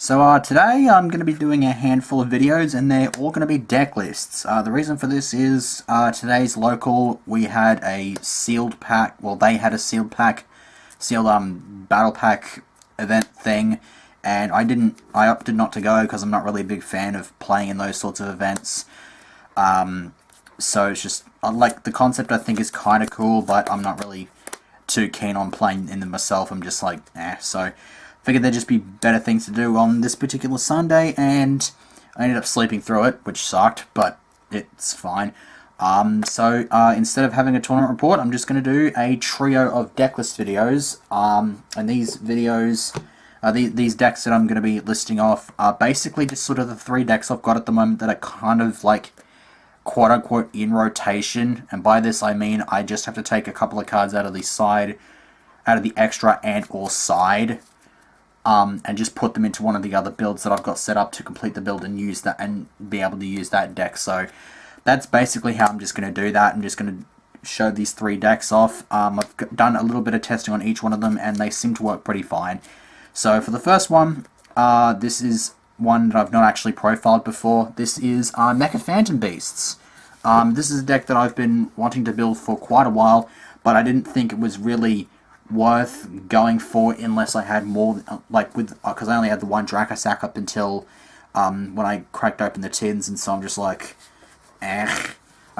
Today I'm going to be doing a handful of videos, and they're all going to be deck lists. The reason for this is today's local, we had a sealed pack, well they had a sealed battle pack event thing, and I opted not to go because I'm not really a big fan of playing in those sorts of events. So it's just, like, the concept I think is kind of cool, but I'm not really too keen on playing in them myself. I'm just like, so figured there'd just be better things to do on this particular Sunday, and I ended up sleeping through it, which sucked, but it's fine. Instead of having a tournament report, I'm just going to do a trio of deck list videos, and these videos, these decks that I'm going to be listing off are basically just sort of the three decks I've got at the moment that are kind of like quote-unquote in rotation, and by this I mean I just have to take a couple of cards out of the side, out of the extra and or side, and just put them into one of the other builds that I've got set up to complete the build and use that and be able to use that deck. So that's basically how I'm just going to do that. I'm just going to show these three decks off. I've done a little bit of testing on each one of them, and they seem to work pretty fine. So for the first one, this is one that I've not actually profiled before. This is Mecha Phantom Beasts. This is a deck that I've been wanting to build for quite a while, but I didn't think it was really worth going for unless I had more, because I only had the one Dracasac up until when I cracked open the tins, and so I'm just like, I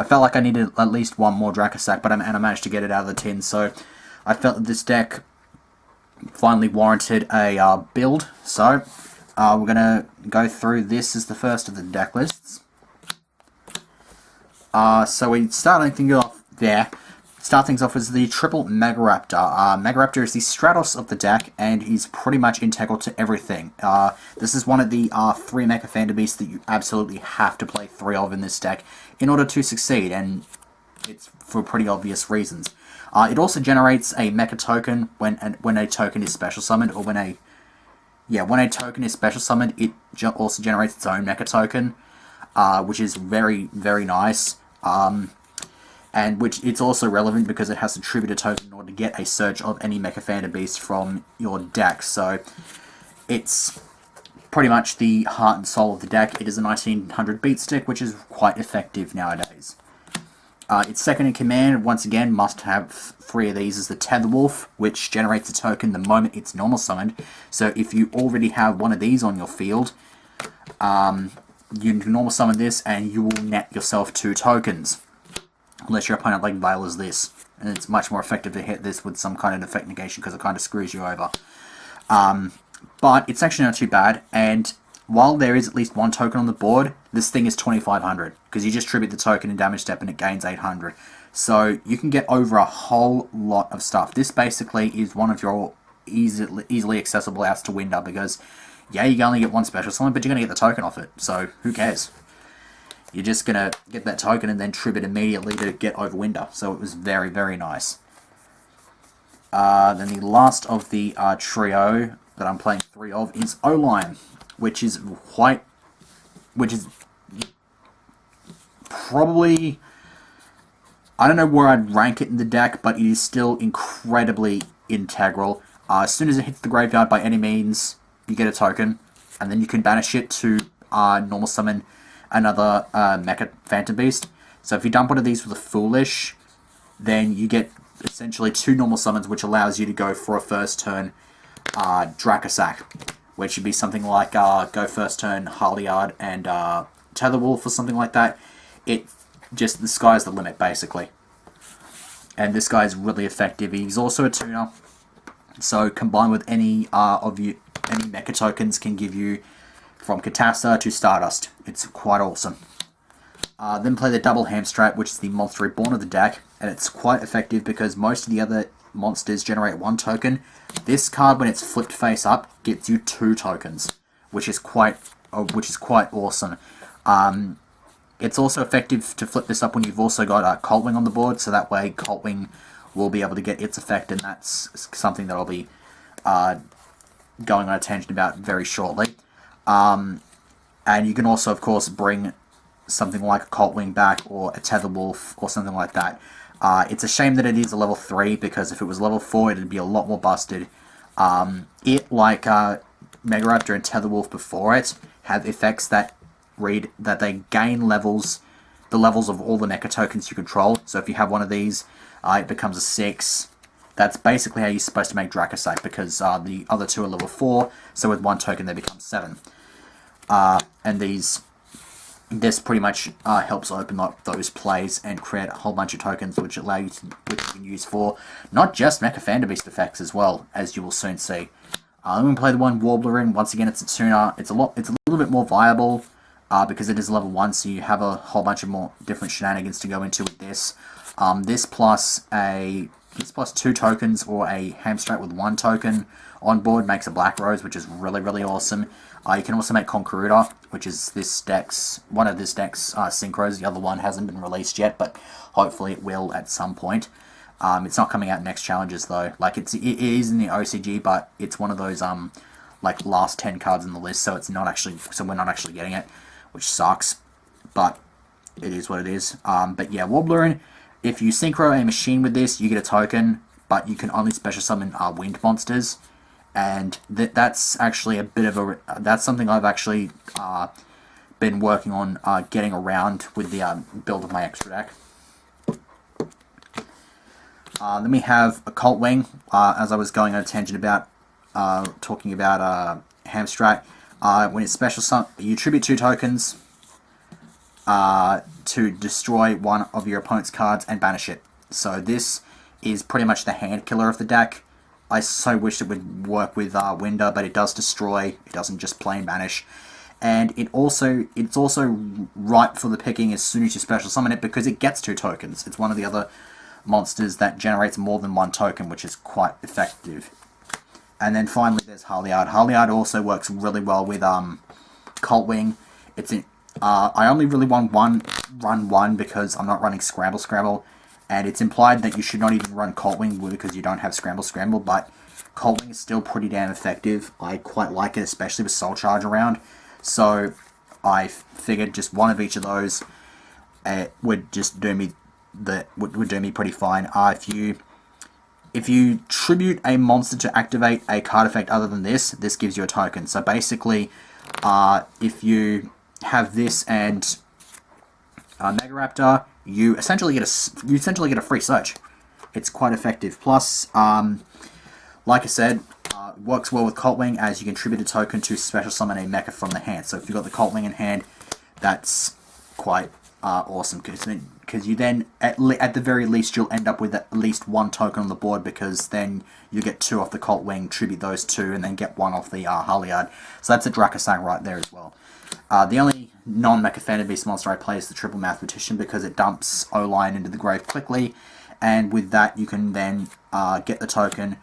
felt like I needed at least one more Dracasac, but I managed to get it out of the tin, so I felt that this deck finally warranted a build. So we're going to go through this as the first of the deck lists. So we start things off there. Start things off with the triple Mega Raptor. Mega Raptor is the Stratos of the deck, and he's pretty much integral to everything. This is one of the three Mecha Phantom Beasts that you absolutely have to play three of in this deck in order to succeed, and it's for pretty obvious reasons. It also generates a Mecha token when a token is special summoned, or when a token is special summoned, it also generates its own Mecha token, which is very, very nice. And which it's also relevant because it has to tribute a token in order to get a search of any Mecha Phantom Beast from your deck. So it's pretty much the heart and soul of the deck. It is a 1900 beat stick, which is quite effective nowadays. Its second in command, once again, must have three of these, is the Tether Wolf, which generates a token the moment it's normal summoned. So if you already have one of these on your field, you can normal summon this and you will net yourself 2 tokens. Unless your opponent like Veilers this, and it's much more effective to hit this with some kind of effect negation because it kind of screws you over. But it's actually not too bad, and while there is at least one token on the board, this thing is 2500 because you just tribute the token in damage step and it gains 800. So you can get over a whole lot of stuff. This basically is one of your easily accessible outs to Winder because, yeah, you can only get one special summon, but you're going to get the token off it, so who cares? You're just going to get that token and then tribute immediately to get over Winder. So it was very, very nice. Then the last of the trio that I'm playing 3 of is O-Line, which is probably, I don't know where I'd rank it in the deck, but it is still incredibly integral. As soon as it hits the graveyard by any means, you get a token, and then you can banish it to normal summon another Mecha Phantom Beast. So if you dump one of these with a Foolish, then you get essentially 2 normal summons, which allows you to go for a first turn Dracasac, which should be something like go first turn Harleyard and Tether Wolf or something like that. It just, the sky's the limit basically. And this guy is really effective. He's also a tuner, so combined with any Mecha tokens can give you from Catasta to Stardust. It's quite awesome. Then play the double Hamstrat, which is the Monster Reborn of the deck, and it's quite effective because most of the other monsters generate 1 token. This card, when it's flipped face up, gets you 2 tokens, which is quite awesome. It's also effective to flip this up when you've also got Coltwing on the board, so that way Coltwing will be able to get its effect, and that's something that I'll be going on a tangent about very shortly. And you can also, of course, bring something like a Coltwing back, or a Tether Wolf, or something like that. It's a shame that it is a level 3, because if it was level 4, it'd be a lot more busted. It, like Mega Raptor and Tether Wolf before it have effects that read that they gain levels, the levels of all the Mecha tokens you control. So if you have one of these, it becomes a 6. That's basically how you're supposed to make Dracocyte, because the other two are level 4, so with one token they become 7. And this pretty much helps open up those plays and create a whole bunch of tokens which allow you to, which you can use for not just Mecha Fandabeast effects as well, as you will soon see. I'm going to play the one Warbler in. Once again, it's a tuner. It's a little bit more viable because it is level 1, so you have a whole bunch of more different shenanigans to go into with this. This plus 2 tokens or a Hamstrat with 1 token on board makes a Black Rose, which is really, really awesome. You can also make Conqueror, which is one of this deck's synchros. The other one hasn't been released yet, but hopefully it will at some point. It's not coming out next challenges though. Like it is in the OCG, but it's one of those like last 10 cards in the list, so we're not actually getting it, which sucks. But it is what it is. But yeah, Warbler. If you synchro a machine with this, you get a token, but you can only special summon wind monsters. And that's actually that's something I've actually been working on getting around with the build of my extra deck. Then we have Occult Wing, as I was going on a tangent about talking about Hamstrat. When it's special summon, you tribute 2 tokens to destroy one of your opponent's cards and banish it. So this is pretty much the hand killer of the deck. I so wish it would work with Winder, but it does destroy. It doesn't just plain banish. And it's also ripe for the picking as soon as you special summon it, because it gets 2 tokens. It's one of the other monsters that generates more than 1 token, which is quite effective. And then finally there's Harliard. Harliard also works really well with Cult Wing. I only really want run one because I'm not running Scramble, and it's implied that you should not even run Cult Wing because you don't have Scramble, but Cult Wing is still pretty damn effective. I quite like it, especially with Soul Charge around. So I figured just one of each of those would just do me would do me pretty fine. If you tribute a monster to activate a card effect other than this gives you a token. So basically, if you have this and Mega Raptor, you essentially get a free search. It's quite effective. Plus, like I said, it works well with Cult Wing, as you can tribute a token to special summon a mecha from the hand. So if you've got the Cult Wing in hand, that's quite awesome, because you then, at the very least, you'll end up with at least 1 token on the board, because then you get 2 off the Cult Wing, tribute those 2, and then get 1 off the Harliard. So that's a Dracosang right there as well. The only non-Mecha Fandabeast monster I play is the Triple Mathematician, because it dumps O-Line into the grave quickly, and with that you can then get the token,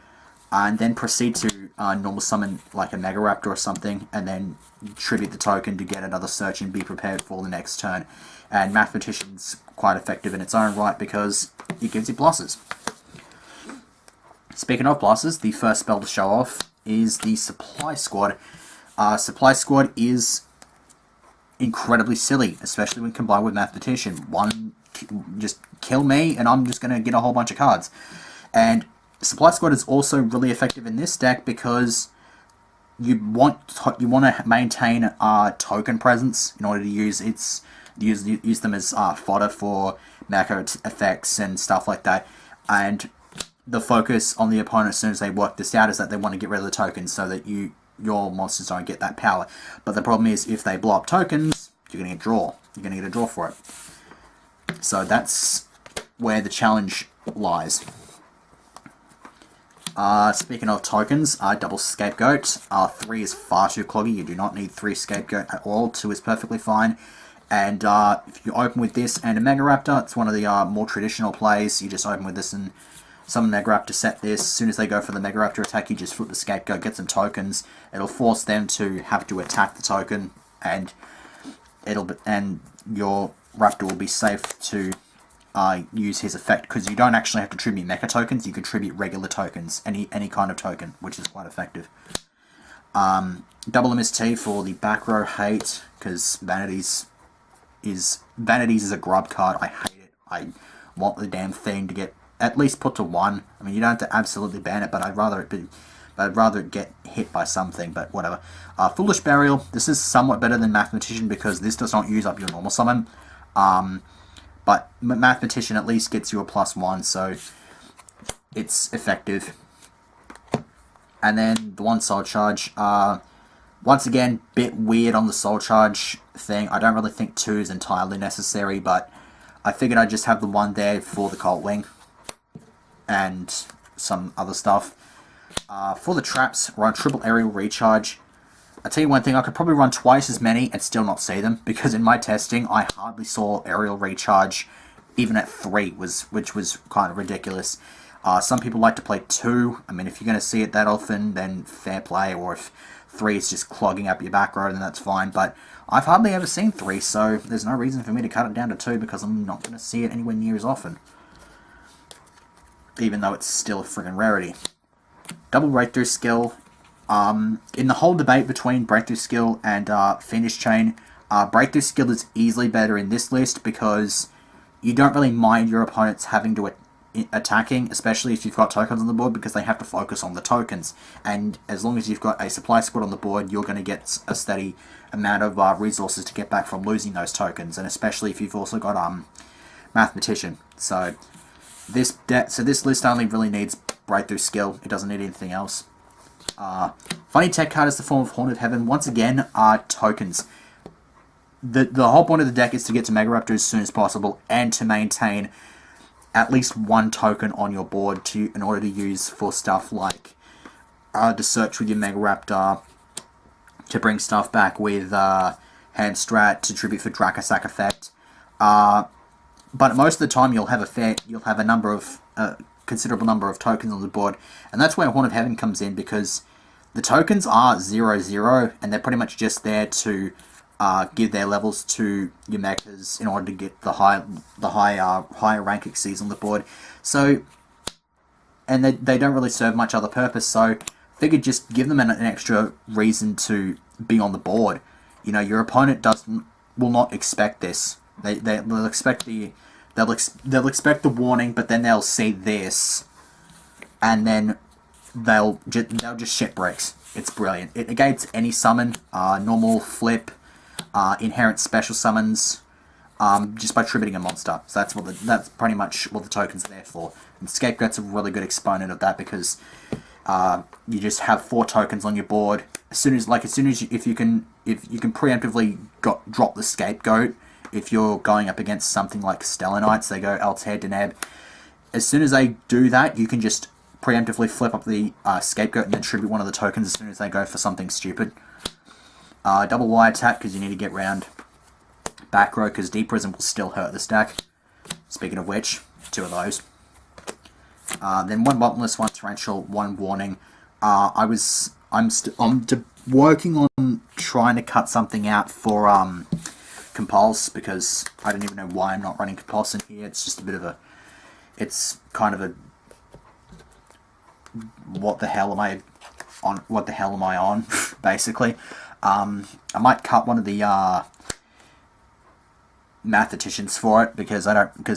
and then proceed to normal summon like a Mega Raptor or something, and then tribute the token to get another search and be prepared for the next turn. And Mathematician's quite effective in its own right because it gives you pluses. Speaking of pluses, the first spell to show off is the Supply Squad. Supply Squad is incredibly silly, especially when combined with Mathematician. One, just kill me and I'm just going to get a whole bunch of cards. And Supply Squad is also really effective in this deck because you want to maintain token presence in order to use them as fodder for Mecha effects and stuff like that. And the focus on the opponent as soon as they work this out is that they want to get rid of the tokens so that your monsters don't get that power. But the problem is, if they blow up tokens, you're going to get draw. You're going to get a draw for it. So that's where the challenge lies. Speaking of tokens, double Scapegoat. 3 is far too cloggy. You do not need 3 Scapegoat at all. 2 is perfectly fine. And if you open with this and a Mega Raptor, it's one of the more traditional plays. You just open with this and summon Mega Raptor, set this. As soon as they go for the Mega Raptor attack, you just flip the Scapegoat, get some tokens. It'll force them to have to attack the token, and your Raptor will be safe to use his effect, because you don't actually have to tribute Mecha tokens. You can tribute regular tokens, any kind of token, which is quite effective. Double MST for the back row hate, because Vanities is a grub card. I hate it. I want the damn thing to get at least put to 1. I mean, you don't have to absolutely ban it, but I'd rather it but I'd rather get hit by something, but whatever. Foolish Burial, this is somewhat better than Mathematician because this does not use up your normal summon. But Mathematician at least gets you a +1, so it's effective. And then the 1 Soul Charge. Once again, bit weird on the Soul Charge thing. I don't really think 2 is entirely necessary, but I figured I'd just have the 1 there for the Colt Wing and some other stuff. For the traps, run triple aerial recharge. I'll tell you one thing, I could probably run twice as many and still not see them, because in my testing, I hardly saw aerial recharge, even at 3, which was kind of ridiculous. Some people like to play 2. I mean, if you're going to see it that often, then fair play, or if 3 is just clogging up your back row, then that's fine, but I've hardly ever seen 3, so there's no reason for me to cut it down to 2, because I'm not going to see it anywhere near as often. Even though it's still a friggin' rarity. Double Breakthrough Skill. In the whole debate between Breakthrough Skill and Finish Chain, Breakthrough Skill is easily better in this list because you don't really mind your opponents having to attacking, especially if you've got tokens on the board, because they have to focus on the tokens. And as long as you've got a supply squad on the board, you're going to get a steady amount of resources to get back from losing those tokens, and especially if you've also got Mathematician. So this list only really needs Breakthrough Skill. It doesn't need anything else. Funny Tech card is the form of Haunted Heaven. Once again, tokens. The whole point of the deck is to get to Mega Raptor as soon as possible and to maintain at least 1 token on your board in order to use for stuff like to search with your Mega Raptor, to bring stuff back with Hand Strat, to tribute for Dracosack effect. But most of the time you'll have a number of considerable number of tokens on the board, and that's where Haunted Heaven comes in, because the tokens are 0/0, and they're pretty much just there to give their levels to your mechas in order to get the higher rank exceeds on the board. So, and they don't really serve much other purpose. So, figured just give them an extra reason to be on the board. You know, your opponent will not expect this. They'll expect they'll expect the warning, but then they'll see this, and then they'll just shit bricks. It's brilliant. It negates any summon, normal, flip, inherent special summons, just by tributing a monster. So that's pretty much what the token's are there for. And Scapegoat's a really good exponent of that, because you just have 4 tokens on your board. If you can preemptively drop the Scapegoat. If you're going up against something like Stellar Knights, they go Altair Deneb. As soon as they do that, you can just preemptively flip up the Scapegoat and then tribute one of the tokens as soon as they go for something stupid. Double Y attack, because you need to get round back row, because Deep Prison will still hurt the stack. Speaking of which, 2 of those. Then 1 Bottomless, 1 Torrential, 1 Warning. I'm working on trying to cut something out for Compulse, because I don't even know why I'm not running Compulse in here. It's just a bit of a... It's kind of a... What the hell am I on, basically. I might cut one of the Mathematicians for it, because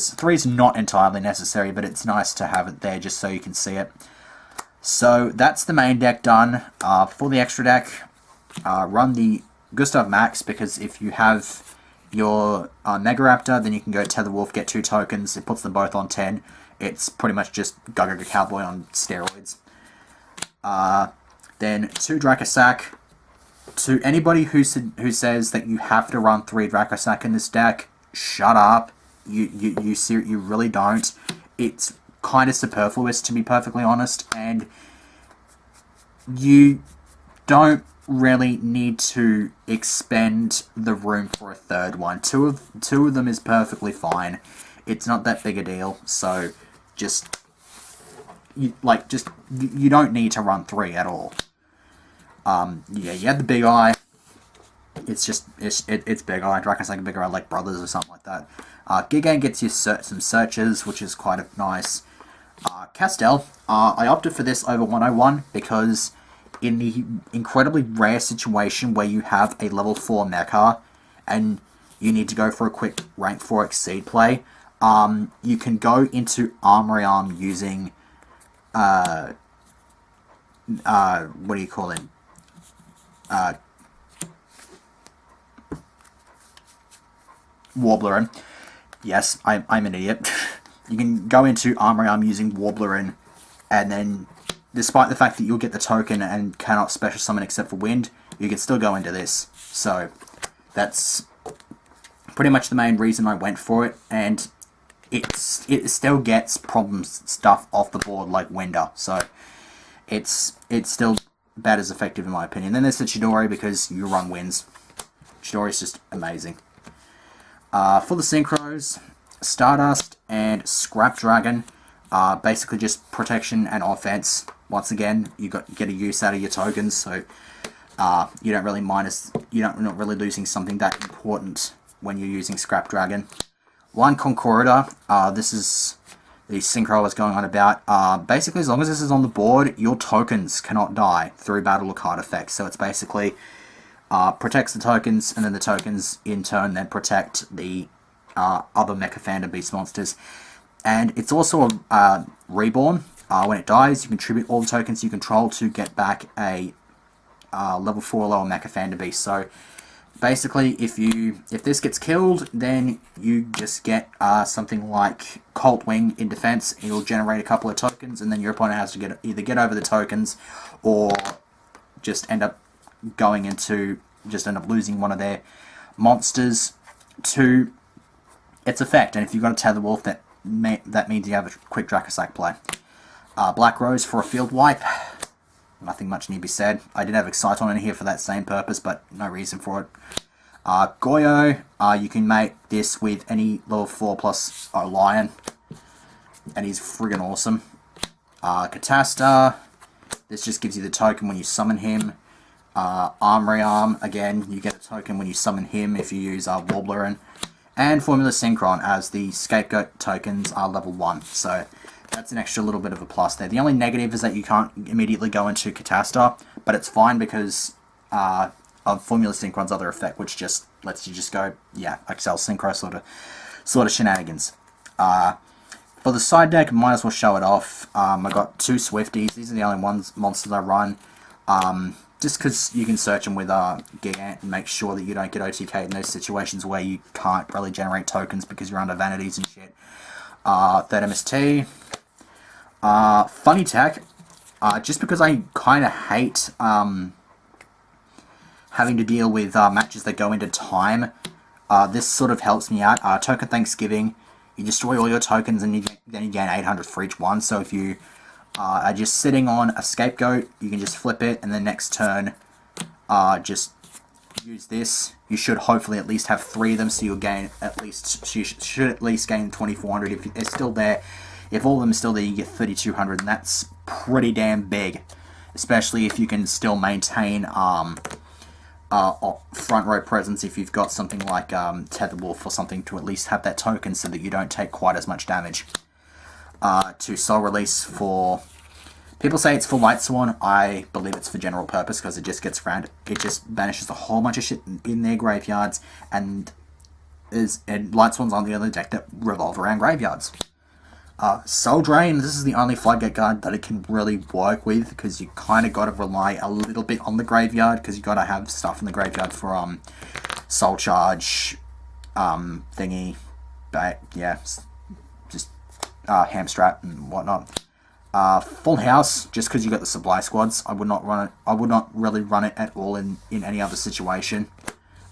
3 is not entirely necessary, but it's nice to have it there just so you can see it. So that's the main deck done. For the extra deck, run the Gustav Max, because if you have your Mega Raptor, then you can go Tether Wolf, get 2 tokens. It puts them both on 10. It's pretty much just Gaga Cowboy on steroids. Then 2 Dracosack. To anybody who says that you have to run 3 Dracosack in this deck, shut up. You really don't. It's kind of superfluous, to be perfectly honest, and you don't really need to expend the room for a 3rd one. Two of them is perfectly fine. It's not that big a deal, so you don't need to run 3 at all. Yeah, you have the Big Eye. It's Big Eye. Dracon's like a Big Eye, like Brothers or something like that. Gigan gets you some searches, which is quite nice. Castell, I opted for this over 101 because in the incredibly rare situation where you have a level 4 mecha and you need to go for a quick rank 4 exceed play, you can go into Armory Arm using what do you call it? Warblerin. Yes, I'm an idiot. You can go into Armory Arm using Warblerin, and then, despite the fact that you'll get the token and cannot special summon except for wind, you can still go into this. So, that's pretty much the main reason I went for it, and it still gets stuff off the board like Winder. So, it's still about as effective in my opinion. Then there's the Chidori, because you run winds. Chidori is just amazing. For the Synchros, Stardust and Scrap Dragon are basically just protection and offense. Once again, you get a use out of your tokens, so you don't really you're not really losing something that important when you're using Scrap Dragon. One Concorda, this is the Synchro I was going on about. Basically, as long as this is on the board, your tokens cannot die through battle or card effects. So it's basically protects the tokens, and then the tokens in turn then protect the other Mecha Fandom Beast monsters. And it's also a reborn. When it dies, you contribute all the tokens you control to get back a level 4 lower Mecha Fandom Beast. So basically, if this gets killed, then you just get something like Colt Wing in defense. It'll generate a couple of tokens, and then your opponent has to either get over the tokens or just end up losing one of their monsters to its effect. And if you've got a Tether Wolf, that means you have a quick Dracosac play. Black Rose for a field wipe. Nothing much need to be said. I did have Exciton in here for that same purpose, but no reason for it. Goyo, you can make this with any level 4 plus Lion, and he's friggin' awesome. Catasta, this just gives you the token when you summon him. Armory Arm, again, you get a token when you summon him if you use Warblerin. And Formula Synchron, as the Scapegoat tokens are level 1, so that's an extra little bit of a plus there. The only negative is that you can't immediately go into Catasta, but it's fine because of Formula Synchron's other effect, which just lets you just go, yeah, Excel Synchro sort of shenanigans. For the side deck, might as well show it off. I got 2 Swifties. These are the only monsters I run. Just because you can search them with Gigant and make sure that you don't get OTK in those situations where you can't really generate tokens because you're under vanities and shit. Third MST. Funny Tech. Just because I kind of hate having to deal with matches that go into time, this sort of helps me out. Token Thanksgiving. You destroy all your tokens and then you gain 800 for each one. So if you are just sitting on a Scapegoat, you can just flip it, and then next turn just use this. You should hopefully at least have 3 of them, so you'll gain at least, you should at least gain 2400. If it's still there, if all of them are still there, you get 3200, and that's pretty damn big, especially if you can still maintain front row presence if you've got something like Tether Wolf or something to at least have that token so that you don't take quite as much damage. To Soul Release for... People say it's for Light Swan. I believe it's for general purpose because it just gets around. It just banishes a whole bunch of shit in their graveyards, and Light Swans on the other deck that revolve around graveyards. Soul Drain, this is the only floodgate card that it can really work with because you kind of got to rely a little bit on the graveyard because you got to have stuff in the graveyard for Soul Charge thingy, but yeah, just Hamstrat and whatnot. Full House, just because you got the supply squads, I would not run it. I would not really run it at all in any other situation.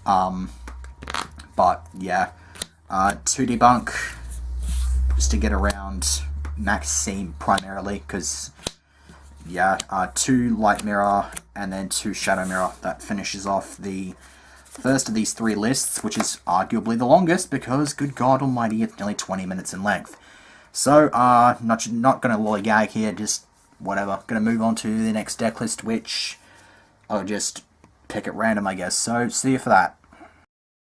But yeah, 2 Debunk, just to get around Max Seam primarily, because yeah, 2 Light Mirror and then 2 Shadow Mirror. That finishes off the first of these 3 lists, which is arguably the longest because, good God Almighty, it's nearly 20 minutes in length. So, not going to lollygag here, just whatever. Going to move on to the next deck list, which I'll just pick at random, I guess. So, see you for that.